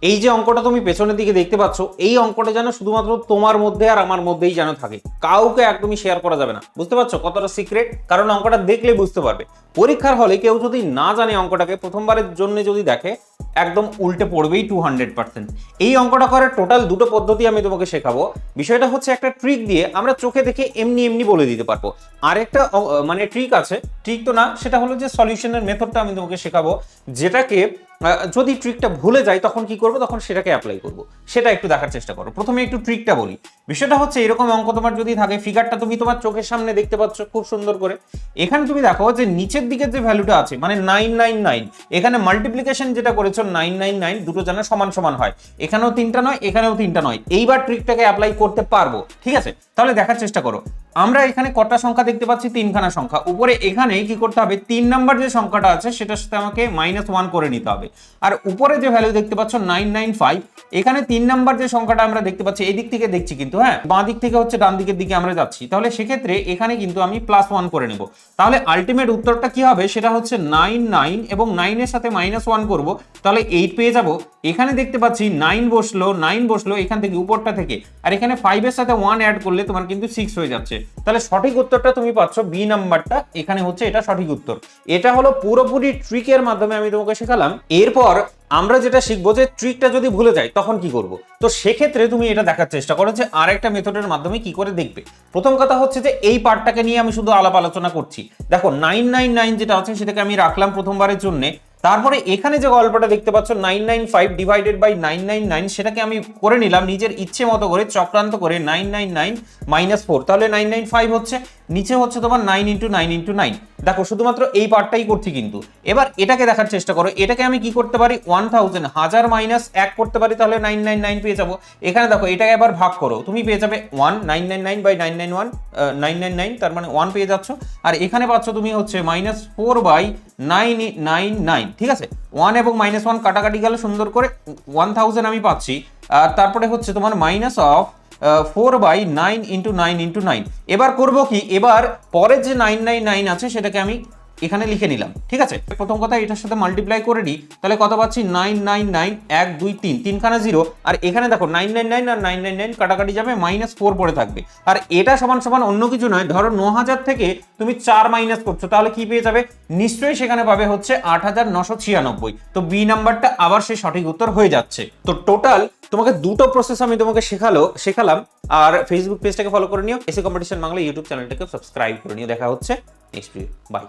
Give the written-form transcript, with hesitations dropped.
এই যে অঙ্কটা তুমি পেছনের দিকে দেখতে পাচ্ছ, এই অঙ্কটা যেন শুধুমাত্র তোমার মধ্যে আর আমার মধ্যেই যেন থাকে, কাউকে একদমই শেয়ার করা যাবে না। বুঝতে পারছো কতটা সিক্রেট? কারণ অঙ্কটা দেখলে বুঝতে পারবে। পরীক্ষার হলে কেউ যদি না জানে অঙ্কটাকে, প্রথমবারের জন্য যদি দেখে, একদম উল্টে পড়বেই 200%। এই অঙ্কটা করার টোটাল দুটো পদ্ধতি আমি তোমাকে শেখাবো। বিষয়টা হচ্ছে একটা ট্রিক দিয়ে আমরা চোখে দেখে এমনি এমনি বলে দিতে পারবো। আর একটা মানে ট্রিক আছে, ট্রিক তো না, সেটা হলো যে সলিউশনের মেথডটা আমি তোমাকে শেখাবো, যেটাকে যদি ট্রিকটা ভুলে যাই তখন কি করবো, তখন সেটাকে অ্যাপ্লাই করবো। সেটা একটু দেখার চেষ্টা করো। প্রথমে একটু ট্রিকটা বলি। বিষয়টা হচ্ছে এরকম অঙ্ক তোমার যদি থাকে, ফিগারটা তুমি তোমার চোখের সামনে দেখতে পাচ্ছ খুব সুন্দর করে। এখানে তুমি দেখো যে নিচের দিকের যে ভ্যালুটা আছে মানে 999, এখানে মাল্টিপ্লিকেশন যেটা করেছো 999 দুটো যেন সমান সমান হয়। এখানেও 3টা নয়, এখানেও 3টা নয়। এইবার ট্রিকটাকে অ্যাপ্লাই করতে পারবো। ঠিক আছে, তাহলে দেখার চেষ্টা করো। আমরা এখানে কটা সংখ্যা দেখতে পাচ্ছি? 3খানা সংখ্যা। উপরে এখানে কি করতে হবে, 3 নাম্বার যে সংখ্যাটা আছে সেটার সাথে আমাকে -1 করে নিতে হবে। আর উপরে যে ভ্যালু দেখতে পাচ্ছ 995, এখানে 3 নাম্বার যে সংখ্যাটা আমরা দেখতে পাচ্ছি, এই দিক থেকে দেখছি কিন্তু, হ্যাঁ, বাঁ দিক থেকে হচ্ছে ডান দিকের দিকে আমরা যাচ্ছি, তাহলে সেক্ষেত্রে এখানে কিন্তু আমি +1 করে নেব। তাহলে আলটিমেট উত্তরটা কি হবে, সেটা হচ্ছে 99 এবং 9 এর সাথে -1 করব, তাহলে 8 পেয়ে যাব। এখানে দেখতে পাচ্ছি 9 বসলো এখান থেকে, উপরটা থেকে, আর এখানে 5 এর সাথে 1 অ্যাড করলে তোমার কিন্তু 6 হয়ে যাচ্ছে। তাহলে সঠিক উত্তরটা তুমি পাচ্ছ বি নাম্বারটা, এখানে হচ্ছে এটা সঠিক উত্তর। এটা হলো পুরোপুরি ট্রিকের মাধ্যমে আমি তোমাকে শেখালাম। এরপর আমরা যেটা শিখবো যে ট্রিকটা যদি ভুলে যাই তখন কি করব। তো সেক্ষেত্রে তুমি এটা দেখার চেষ্টা করো যে আরেকটা মেথডের মাধ্যমে কি করে দেখবে। প্রথম কথা হচ্ছে যে এই পার্টটাকে নিয়ে আমি শুধু আলাপ আলোচনা করছি। দেখো 999 যেটা আছে সেটাকে আমি রাখলাম প্রথমবারের জন্য। তারপরে এখানে যে গল্পটা দেখতে পাচ্ছ 995 ডিভাইডেড বাই 999, সেটাকে আমি করে নিলাম নিজের ইচ্ছে মতো করে, চক্রান্ত করে 999 -4, তাহলে 995 হচ্ছে। নিচে হচ্ছে তোমার 9 × 9 × 9। দেখো শুধুমাত্র এই পার্টটাই করছি কিন্তু। এবার এটাকে দেখার চেষ্টা করো। এটাকে আমি কি করতে পারি, 1000 -1 করতে পারি, তাহলে 999 পেয়ে যাবো। এখানে দেখো এটাকে এবার ভাগ করো, তুমি পেয়ে যাবে 1, 999 বাই 991, 999, তার মানে 1 পেয়ে যাচ্ছ। আর এখানে পাচ্ছ তুমি হচ্ছে -4 বাই 999। ঠিক আছে, 1 এবং -1 কাটাকাটি গেল সুন্দর করে, 1000 আমি পাচ্ছি। আর তারপরে হচ্ছে তোমার -4 বাই 9 × 9 × 9। এবার করব কি, এবার পরের যে 999 আছে সেটাকে আমি এখানে লিখে নিলাম। ঠিক আছে, প্রথম কথা এটার সাথে মাল্টিপ্লাই করে দিই, তাহলে কত পাচ্ছি 999, 1 2 3, 3খানা 0। আর এখানে দেখো 999 আর 999 কাটাকাটি যাবে, -4 পড়ে থাকবে। আর এটা সমান সমান অন্য কিছু নয়, ধরো 9000 থেকে তুমি 4 মাইনাস করছো, তাহলে কি পেয়ে যাবে, নিশ্চয়ই সেখানে পাবে হচ্ছে 8996। তো বি নাম্বারটা আবার সেই সঠিক উত্তর হয়ে যাচ্ছে। তো টোটাল তোমাকে দুটো প্রসেস আমি তোমাকে শেখালাম। আর ফেসবুক পেজটাকে ফলো করে নিও, এসএ কম্পিটিশন বাংলা ইউটিউব চ্যানেলটাকে সাবস্ক্রাইব করে নিও। দেখা হচ্ছে নেক্সট ভিডিও, বাই।